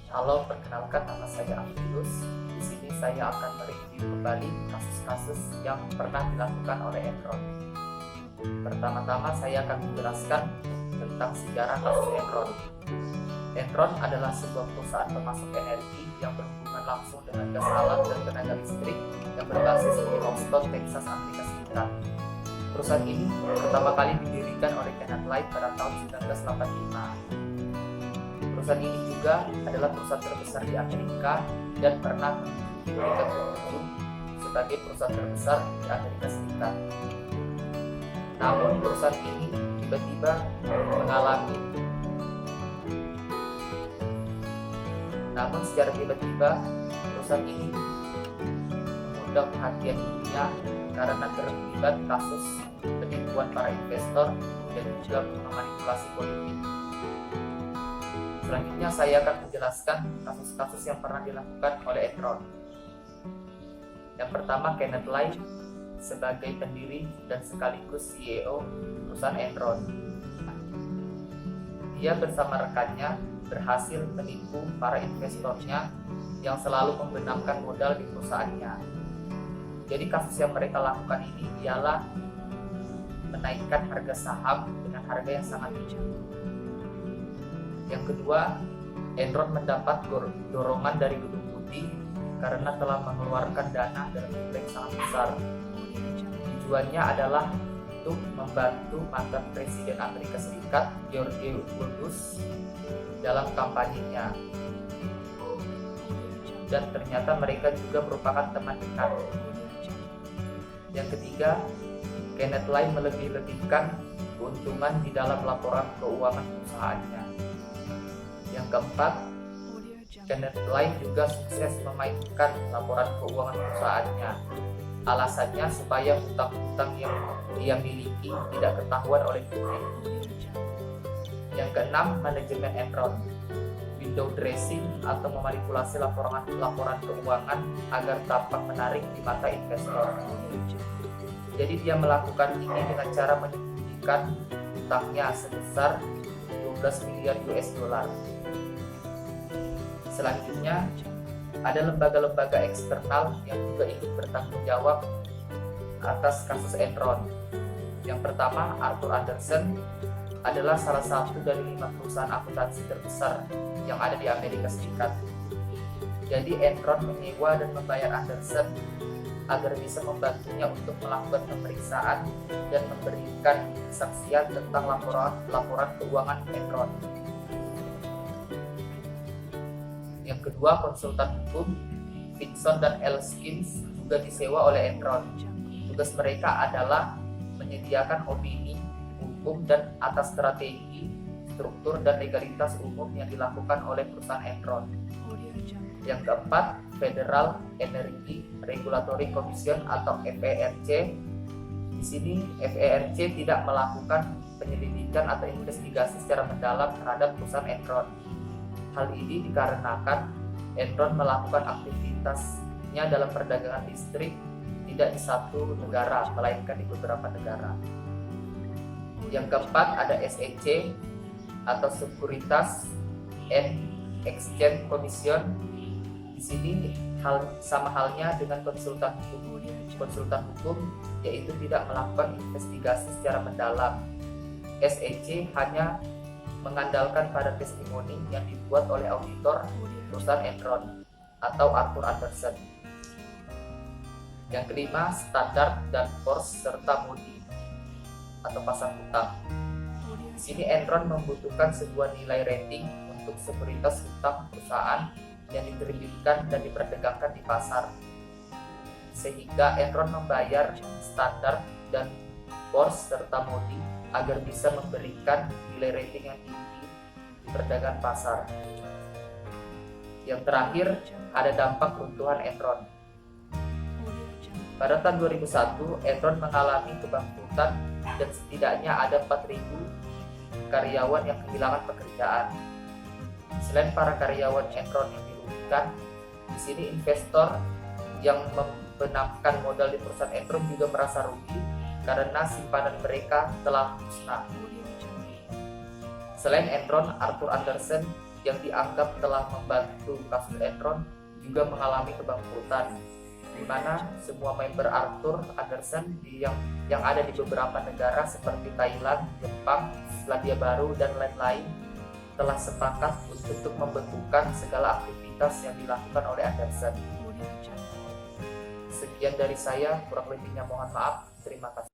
Halo, perkenalkan nama saya Amilus. Di sini saya akan mereview kembali kasus-kasus yang pernah dilakukan oleh Enron. Pertama-tama saya akan menjelaskan tentang sejarah kasus Enron. Enron adalah sebuah perusahaan pemasok energi yang berhubungan langsung dengan gas alam dan tenaga listrik yang berbasis di Houston, Texas, Amerika Serikat. Perusahaan ini pertama kali didirikan oleh Kenneth Light pada tahun 1985. Perusahaan ini juga adalah perusahaan terbesar di Amerika dan pernah menduduki peringkat ke-7 sebagai perusahaan terbesar di Amerika Serikat. Namun perusahaan ini tiba-tiba secara tiba-tiba perusahaan ini mengundang perhatian dunia karena terlibat kasus penipuan para investor dan juga memanipulasi politik. Selanjutnya saya akan menjelaskan kasus-kasus yang pernah dilakukan oleh Enron. Yang pertama, Kenneth Light sebagai pendiri dan sekaligus CEO perusahaan Enron. Dia bersama rekannya berhasil menipu para investornya yang selalu membenamkan modal di perusahaannya. Jadi kasus yang mereka lakukan ini ialah menaikkan harga saham dengan harga yang sangat tinggi. Yang kedua, Enron mendapat dorongan dari Gedung Putih karena telah mengeluarkan dana dalam jumlah yang sangat besar. Tujuannya adalah untuk membantu mantan Presiden Amerika Serikat George W. Bush dalam kampanyenya. Dan ternyata mereka juga merupakan teman dekat. Yang ketiga, Kenneth Light melebih-lebihkan keuntungan di dalam laporan keuangan perusahaannya. Yang keempat, Kenneth Light juga sukses memainkan laporan keuangan perusahaannya. Alasannya supaya hutang-hutang yang dia miliki tidak ketahuan oleh publik. Yang keenam, manajemen Enron window dressing atau memanipulasi laporan keuangan agar tampak menarik di mata investor. Jadi dia melakukan ini dengan cara menyembunyikan hutangnya sebesar 12 miliar US dollar. Selanjutnya, ada lembaga-lembaga eksternal yang juga ikut bertanggung jawab atas kasus Enron. Yang pertama, Arthur Andersen adalah salah satu dari 5 perusahaan akuntansi terbesar yang ada di Amerika Serikat. Jadi Enron menyewa dan membayar Andersen agar bisa membantunya untuk melakukan pemeriksaan dan memberikan kesaksian tentang laporan keuangan Enron. Yang kedua, konsultan hukum Vinson dan Elskins juga disewa oleh Enron. Tugas mereka adalah menyediakan opini hukum dan atas strategi, struktur, dan legalitas umum yang dilakukan oleh perusahaan Enron. Yang keempat, Federal Energy Regulatory Commission atau FERC. Di sini FERC tidak melakukan penyelidikan atau investigasi secara mendalam terhadap perusahaan Enron. Hal ini dikarenakan Enron melakukan aktivitasnya dalam perdagangan listrik tidak di satu negara, melainkan di beberapa negara. Yang keempat, ada SEC atau Securities and Exchange Commission. Di sini sama halnya dengan konsultan hukum, yaitu tidak melakukan investigasi secara mendalam. SEC hanya mengandalkan pada testimoni yang dibuat oleh auditor perusahaan Enron atau Arthur Andersen. Yang kelima, Standard & Poor's serta Moody atau pasar hutang. Di sini Enron membutuhkan sebuah nilai rating untuk sekuritas hutang perusahaan yang diterbitkan dan diperdagangkan di pasar. Sehingga Enron membayar Standard & Poor's serta Moody agar bisa memberikan nilai rating yang tinggi di perdagangan pasar. Yang terakhir, ada dampak runtuhan Enron. Pada tahun 2001, Enron mengalami kebangkrutan dan setidaknya ada 4.000 karyawan yang kehilangan pekerjaan. Selain para karyawan Enron yang dirugikan, di sini investor yang membenamkan modal di perusahaan Enron juga merasa rugi karena simpanan mereka telah musnah. Selain Enron, Arthur Andersen yang dianggap telah membantu kasus Enron juga mengalami kebangkrutan, di mana semua member Arthur Andersen yang ada di beberapa negara seperti Thailand, Jepang, Selandia Baru, dan lain-lain telah sepakat untuk membekukan segala aktivitas yang dilakukan oleh Andersen. Sekian dari saya, kurang lebihnya mohon maaf. Terima kasih.